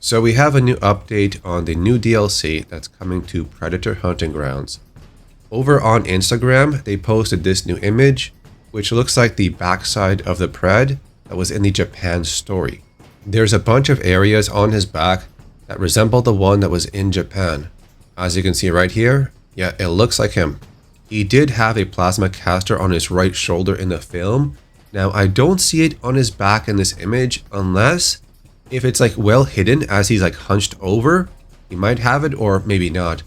So we have a new update on the new DLC that's coming to Predator Hunting Grounds. Over on Instagram, they posted this new image, which looks like the backside of the Pred that was in the Japan story. There's a bunch of areas on his back that resemble the one that was in Japan. As you can see right here, yeah, it looks like him. He did have a plasma caster on his right shoulder in the film. Now, I don't see it on his back in this image unless if it's like well hidden as he's like hunched over, he might have it or maybe not.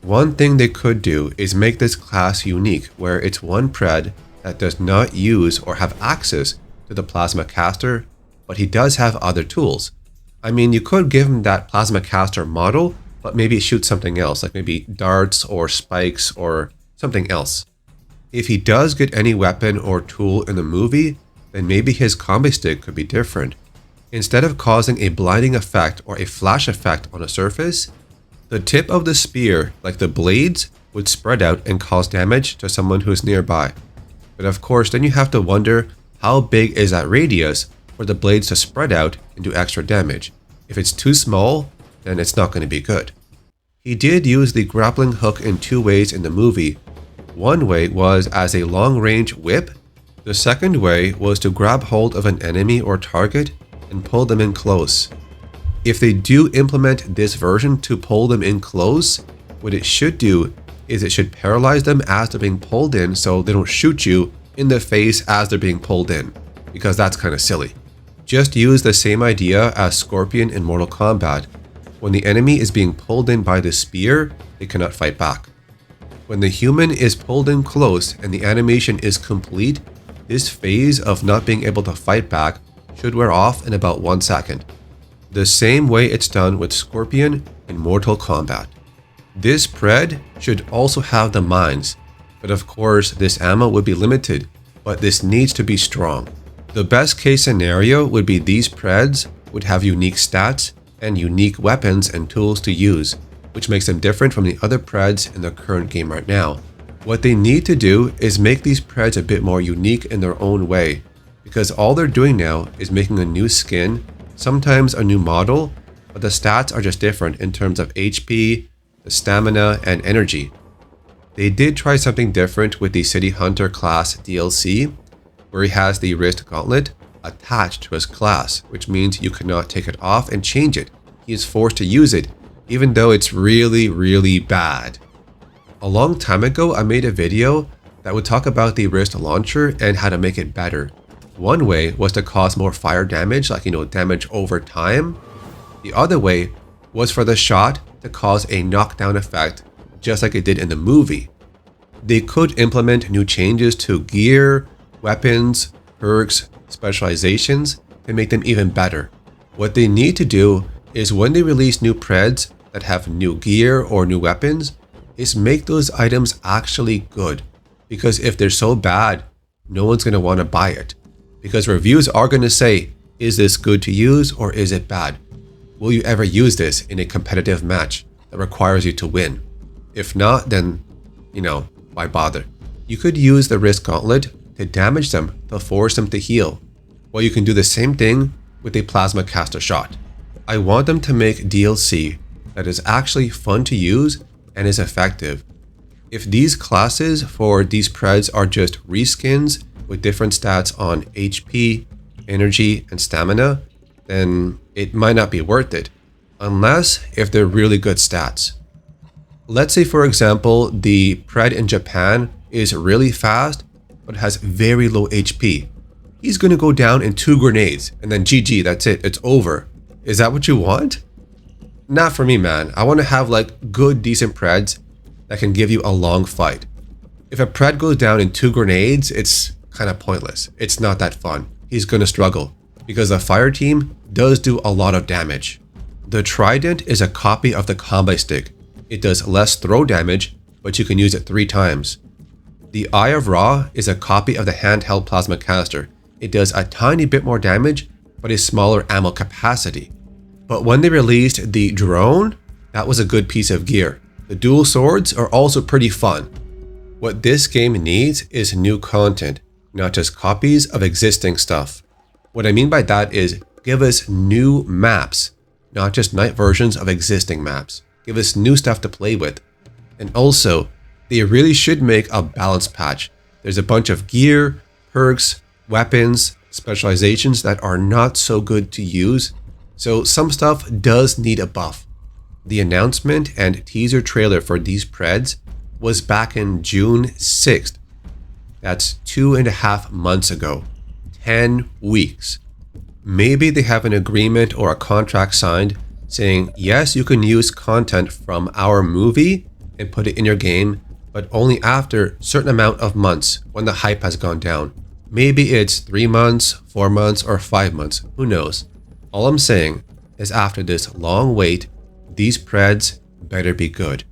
One thing they could do is make this class unique where it's one Pred that does not use or have access to the plasma caster, but he does have other tools. I mean, you could give him that plasma caster model, but maybe shoot something else, like maybe darts or spikes or something else. If he does get any weapon or tool in the movie, then maybe his combi stick could be different. Instead of causing a blinding effect or a flash effect on a surface, the tip of the spear, like the blades, would spread out and cause damage to someone who is nearby. But of course, then you have to wonder how big is that radius for the blades to spread out and do extra damage. If it's too small, then it's not going to be good. He did use the grappling hook in two ways in the movie. One way was as a long-range whip. The second way was to grab hold of an enemy or target and pull them in close. If they do implement this version to pull them in close, what it should do is it should paralyze them as they're being pulled in so they don't shoot you in the face as they're being pulled in, because that's kind of silly. Just use the same idea as Scorpion in Mortal Kombat. When the enemy is being pulled in by the spear, they cannot fight back. When the human is pulled in close and the animation is complete, this phase of not being able to fight back should wear off in about 1 second. The same way it's done with Scorpion in Mortal Kombat. This Pred should also have the mines, but of course this ammo would be limited, but this needs to be strong. The best case scenario would be these Preds would have unique stats and unique weapons and tools to use, which makes them different from the other Preds in the current game right now. What they need to do is make these Preds a bit more unique in their own way, because all they're doing now is making a new skin, sometimes a new model, but the stats are just different in terms of HP, the stamina, and energy. They did try something different with the City Hunter class DLC, where he has the wrist gauntlet attached to his class, which means you cannot take it off and change it. He is forced to use it, even though it's really bad. A long time ago, I made a video that would talk about the wrist launcher and how to make it better. One way was to cause more fire damage, like, damage over time. The other way was for the shot to cause a knockdown effect, just like it did in the movie. They could implement new changes to gear, weapons, perks, specializations to make them even better. What they need to do is when they release new Preds that have new gear or new weapons, is make those items actually good. Because if they're so bad, no one's going to want to buy it. Because reviews are going to say, is this good to use or is it bad? Will you ever use this in a competitive match that requires you to win? If not, then, why bother? You could use the wrist gauntlet to damage them to force them to heal. Well, you can do the same thing with a plasma caster shot. I want them to make DLC that is actually fun to use and is effective. If these classes for these Preds are just reskins with different stats on HP, energy, and stamina, then it might not be worth it, unless if they're really good stats. Let's say, for example, the Pred in Japan is really fast, but has very low HP. He's going to go down in 2 grenades, and then GG, that's it, it's over. Is that what you want? Not for me, man. I want to have good, decent Preds that can give you a long fight. If a Pred goes down in 2 grenades, it's kind of pointless. It's not that fun. He's going to struggle because the fire team does do a lot of damage. The Trident is a copy of the combi stick. It does less throw damage, but you can use it 3 times. The Eye of Ra is a copy of the handheld plasma caster. It does a tiny bit more damage, but a smaller ammo capacity. But when they released the drone, that was a good piece of gear. The dual swords are also pretty fun. What this game needs is new content, not just copies of existing stuff. What I mean by that is give us new maps, not just night versions of existing maps. Give us new stuff to play with. And also, they really should make a balance patch. There's a bunch of gear, perks, weapons, specializations that are not so good to use, so some stuff does need a buff. The announcement and teaser trailer for these Preds was back in June 6th. That's 2.5 months ago. 10 weeks. Maybe they have an agreement or a contract signed saying, yes, you can use content from our movie and put it in your game, but only after a certain amount of months when the hype has gone down. Maybe it's 3 months, 4 months, or 5 months. Who knows? All I'm saying is after this long wait, these Preds better be good.